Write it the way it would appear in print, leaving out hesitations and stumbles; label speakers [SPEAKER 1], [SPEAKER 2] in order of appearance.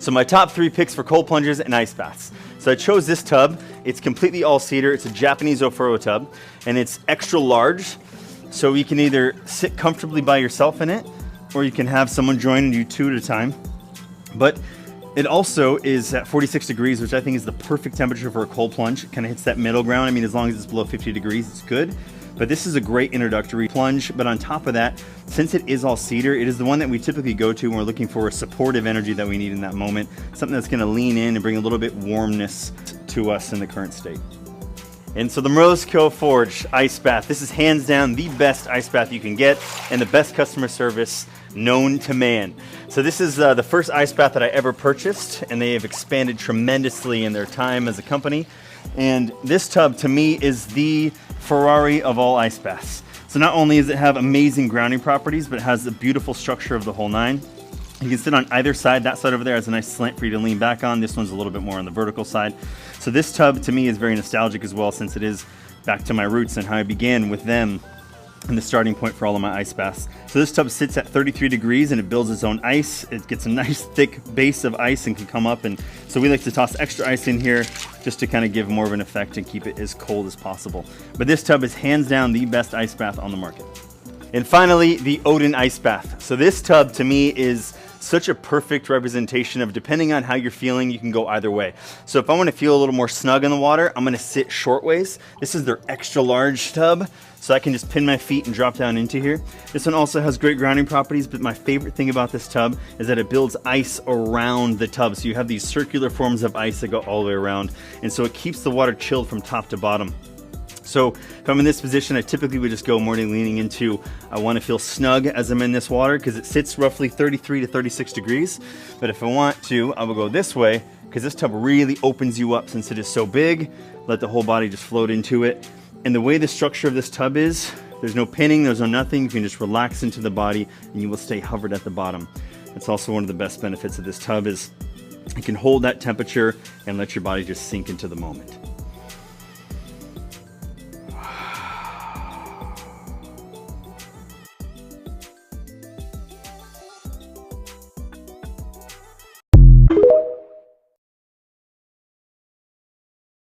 [SPEAKER 1] So my top 3 picks for cold plunges and ice baths. So I chose this tub. It's completely all cedar. It's a Japanese Ofuro tub, and it's extra large. So you can either sit comfortably by yourself in it, or you can have someone join you 2 at a time. But it also is at 46 degrees, which I think is the perfect temperature for a cold plunge. It kind of hits that middle ground. I mean, as long as it's below 50 degrees, it's good. But this is a great introductory plunge. But on top of that, since it is all cedar, it is the one that we typically go to when we're looking for a supportive energy that we need in that moment. Something that's gonna lean in and bring a little bit warmness to us in the current state. And so the Morozko Forge ice bath, this is hands down the best ice bath you can get and the best customer service known to man. So this is the first ice bath that I ever purchased, and they have expanded tremendously in their time as a company. And this tub to me is the Ferrari of all ice baths. So not only does it have amazing grounding properties, but it has the beautiful structure of the whole 9. You can sit on either side. That side over there has a nice slant for you to lean back on. This one's a little bit more on the vertical side. So this tub to me is very nostalgic as well, since it is back to my roots and how I began with them and the starting point for all of my ice baths. So this tub sits at 33 degrees and it builds its own ice. It gets a nice thick base of ice and can come up. And so we like to toss extra ice in here just to kind of give more of an effect and keep it as cold as possible. But this tub is hands down the best ice bath on the market. And finally, the Odin ice bath. So this tub to me is such a perfect representation of, depending on how you're feeling, you can go either way. So if I want to feel a little more snug in the water, I'm going to sit short ways. This is their extra large tub, so I can just pin my feet and drop down into here. This one also has great grounding properties, but my favorite thing about this tub is that it builds ice around the tub. So you have these circular forms of ice that go all the way around, and so it keeps the water chilled from top to bottom. So if I'm in this position, I typically would just go more leaning into, I want to feel snug as I'm in this water, because it sits roughly 33 to 36 degrees. But if I want to, I will go this way, because this tub really opens you up since it is so big. Let the whole body just float into it. And the way the structure of this tub is, there's no pinning, there's no nothing. You can just relax into the body and you will stay hovered at the bottom. That's also one of the best benefits of this tub, is it can hold that temperature and let your body just sink into the moment.